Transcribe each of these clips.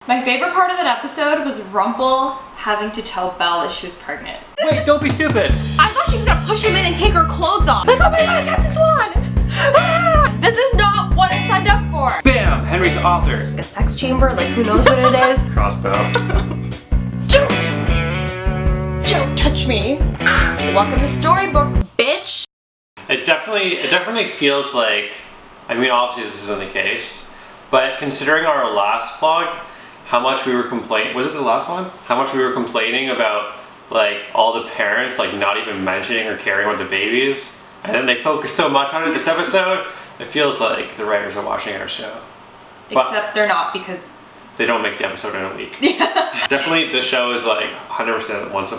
My favorite part of that episode was Rumbelle having to tell Belle that she was pregnant. Wait, don't be stupid. I thought she was gonna push him in and take her clothes off. Like, oh my god, Captain Swan! Ah! This is not what I signed up for. Bam! Henry's author. A sex chamber, like who knows what it is. Crossbow. Don't touch me. Welcome to Storybook, bitch. It definitely feels like, I mean, obviously this isn't the case, but considering our last vlog, how much we were complaining, was it the last one? How much we were complaining about like all the parents like not even mentioning or caring about the babies, and then they focus so much on it this episode, it feels like the writers are watching our show. Except they're not, because they don't make the episode in a week. yeah. Definitely the show is like 100% once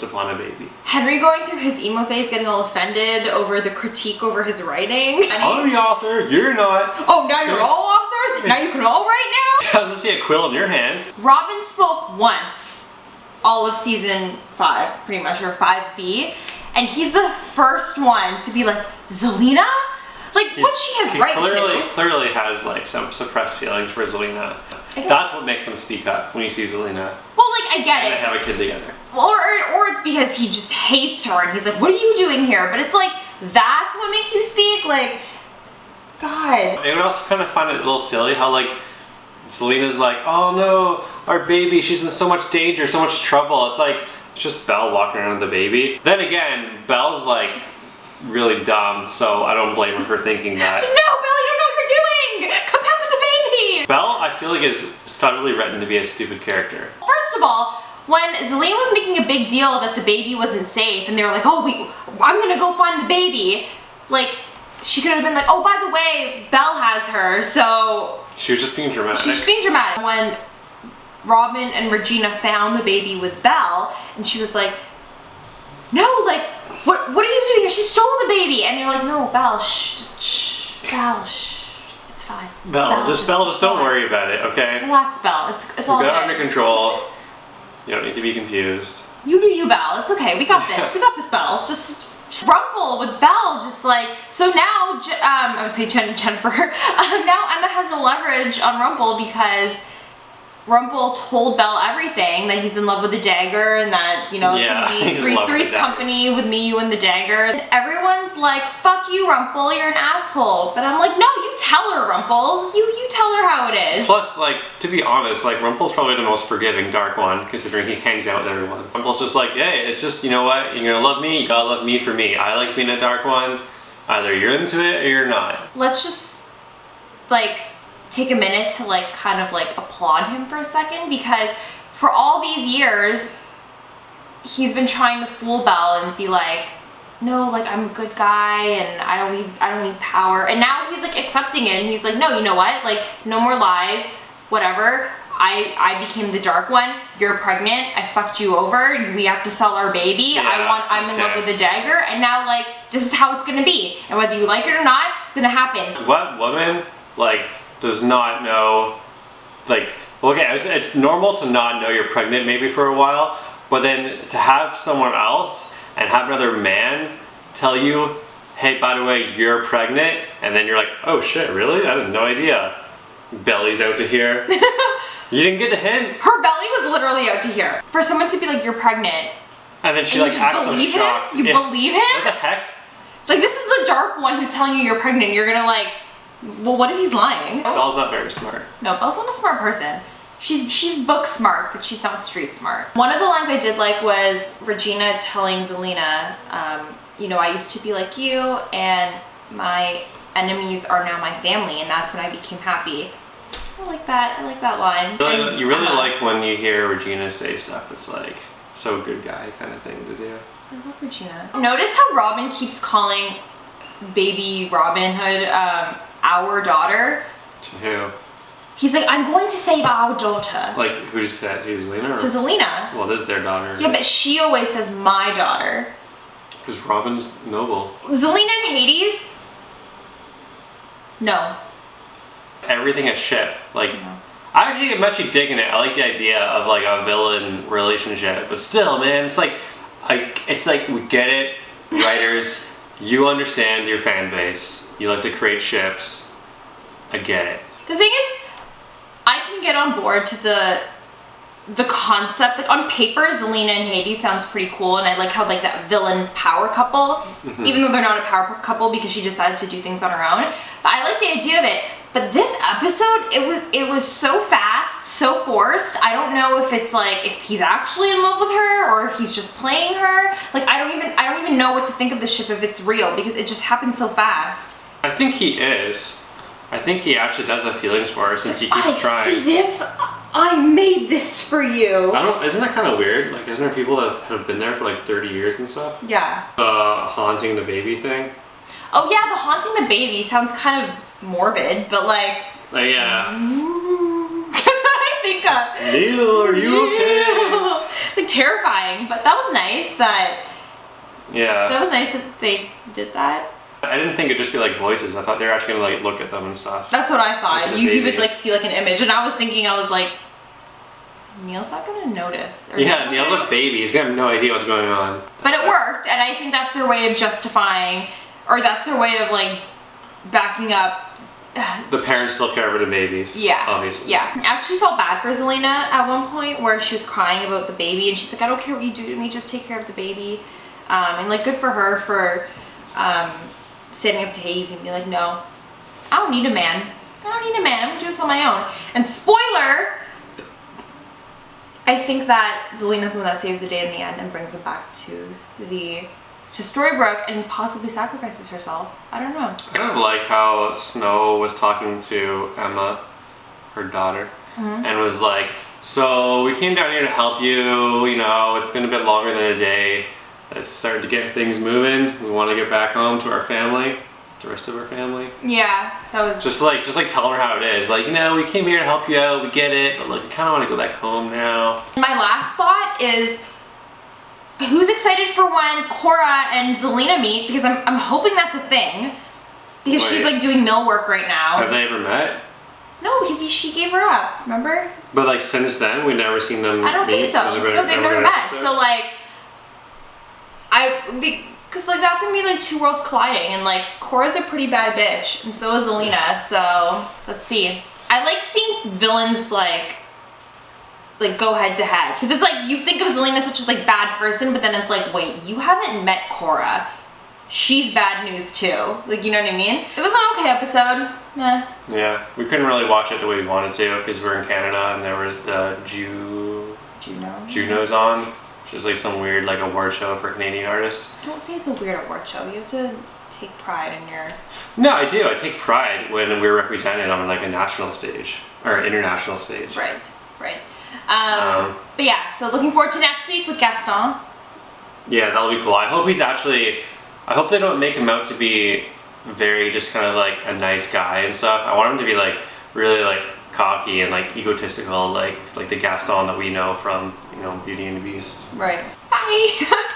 upon a baby. Henry going through his emo phase, getting all offended over the critique over his writing. I'm the author, you're not. Oh, now you're all authors? Now you can all write now? Let's see a quill in your hand. Robin spoke once, all of season 5, pretty much, or 5B, and he's the first one to be like, Zelena? Like, what she has right to. Clearly has like some suppressed feelings for Zelena. That's what makes him speak up when you see Zelena. Well, like, I get and it. They have a kid together. Or it's because he just hates her and he's like, what are you doing here? But it's like, that's what makes you speak? Like, God. I would also kind of find it a little silly how like Zelena's like, oh no, our baby, she's in so much danger, so much trouble. It's like, it's just Belle walking around with the baby. Then again, Belle's like really dumb, so I don't blame her for thinking that. No, Belle, you don't know what you're doing! Come back with the baby! Belle, I feel like, is subtly written to be a stupid character. First of all, when Zelena was making a big deal that the baby wasn't safe, and they were like, oh, I'm gonna go find the baby, like, she could have been like, oh, by the way, Belle has her, so... She was just being dramatic. She was being dramatic. When Robin and Regina found the baby with Belle, and she was like, no, like, what are you doing here? She stole the baby. And they're like, no, Belle, shh, Belle, shh, it's fine. Belle, just don't worry about it, okay? Relax, Belle, it's all good. We got it under control. You don't need to be confused. You do you, Belle, it's okay, we got this. We got this, Belle. Just Rumbelle with Belle, just like, so now, I would say Jennifer, now Emma has no leverage on Rumbelle because Rumbelle told Belle everything, that he's in love with the dagger and that, you know, it's gonna be Three's Company with me, you, and the dagger. And everyone's like, fuck you, Rumbelle, you're an asshole. But I'm like, no, you tell her, Rumbelle. You tell her how it is. Plus, like, to be honest, like, Rumbelle's probably the most forgiving Dark One, considering he hangs out with everyone. Rumbelle's just like, hey, it's just, you know what, you're gonna love me, you gotta love me for me. I like being a Dark One. Either you're into it or you're not. Let's just, like, take a minute to like kind of like applaud him for a second, because for all these years he's been trying to fool Belle and be like, no, like, I'm a good guy and I don't need power, and now he's like accepting it and he's like, no, you know what, like, no more lies, whatever, I became the Dark One, you're pregnant, I fucked you over, we have to sell our baby, yeah, I'm in love with the dagger, and now like this is how it's gonna be, and whether you like it or not, it's gonna happen. What woman like does not know, like, okay, it's normal to not know you're pregnant maybe for a while, but then to have someone else and have another man tell you, hey, by the way, you're pregnant, and then you're like, oh shit, really? I had no idea. Belly's out to here. You didn't get the hint. Her belly was literally out to here. For someone to be like, you're pregnant. And then she like acts so shocked. You believe him? What the heck? Like, this is the Dark One who's telling you you're pregnant. You're gonna like, well, what if he's lying? Belle's not very smart. No, Belle's not a smart person. She's book smart, but she's not street smart. One of the lines I did like was Regina telling Zelena, you know, I used to be like you, and my enemies are now my family, and that's when I became happy. I like that line. You really like when you hear Regina say stuff that's like, so good guy kind of thing to do. I love Regina. Notice how Robin keeps calling baby Robin Hood, our daughter. To who? He's like, I'm going to save our daughter. Like, who just said? To Zelena? To Zelena. Well, this is their daughter. Yeah, but she always says my daughter. Because Robin's noble. Zelena and Hades? No. Everything is shit. Like, I'm actually digging it. I like the idea of like a villain relationship, but still, man, it's like we get it, writers. You understand your fan base. You like to create ships. I get it. The thing is, I can can get on board to the concept. Like on paper, Zelena and Hades sounds pretty cool, and I like how like that villain power couple, even though they're not a power couple because she decided to do things on her own. But I like the idea of it. But this episode, it was so fast, so forced. I don't know if it's like if he's actually in love with her or if he's just playing her. Like I don't even know what to think of the ship if it's real because it just happened so fast. I think he is. I think he actually does have feelings for her since he keeps trying. See this? I made this for you. Isn't that kind of weird? Like, isn't there people that have been there for like 30 years and stuff? Yeah. The haunting the baby thing? Oh yeah, the haunting the baby sounds kind of morbid, but like... yeah. That's what I think of. Neil, are you okay? Like terrifying, but that was nice that... Yeah. That was nice that they did that. I didn't think it'd just be like voices. I thought they were actually gonna like look at them and stuff. That's what I thought. You would baby. like see like an image, and I was thinking, I was like, Neil's not gonna notice. Or Yeah, Neil's a baby. He's gonna have no idea what's going on. But it worked, and I think that's their way of justifying, or that's their way of like backing up. The parents still care about the babies. Yeah. Obviously. Yeah. I actually felt bad for Zelena at one point where she was crying about the baby, and she's like, I don't care what you do to me, just take care of the baby. And like, good for her for standing up to Hades and being like, no, I don't need a man. I don't need a man. I'm gonna do this on my own. And spoiler, I think that Zelena's the one that saves the day in the end and brings them back to Storybrooke and possibly sacrifices herself. I don't know. I kind of like how Snow was talking to Emma, her daughter, and was like, so we came down here to help you, you know, it's been a bit longer than a day. It's starting to get things moving. We want to get back home to our family, the rest of our family. Yeah, that was... Just like telling her how it is. Like, you know, we came here to help you out, we get it, but like, we kind of want to go back home now. My last thought is, who's excited for when Cora and Zelena meet? Because I'm hoping that's a thing. Because she's like doing mill work right now. Have they ever met? No, because she gave her up, remember? But like since then, we've never seen them I don't meet? think so. No, they've never met. So like, because like that's gonna be like two worlds colliding, and like Cora's a pretty bad bitch, and so is Zelena. So let's see. I like seeing villains like go head to head, because it's like you think of Zelena as such as like bad person, but then it's like, wait, you haven't met Cora. She's bad news too. Like, you know what I mean? It was an okay episode. Meh. Yeah, we couldn't really watch it the way we wanted to because we're in Canada and there was the Junos on, which is like some weird like award show for Canadian artists. Don't say it's a weird award show. You have to take pride in your... No, I do. I take pride when we're represented on like a national stage or international stage. Right. But yeah, so looking forward to next week with Gaston. Yeah, that'll be cool. I hope he's actually... I hope they don't make him out to be very just kind of like a nice guy and stuff. I want him to be like really like cocky and like egotistical, like the Gaston that we know from, you know, Beauty and the Beast. Right. Bye!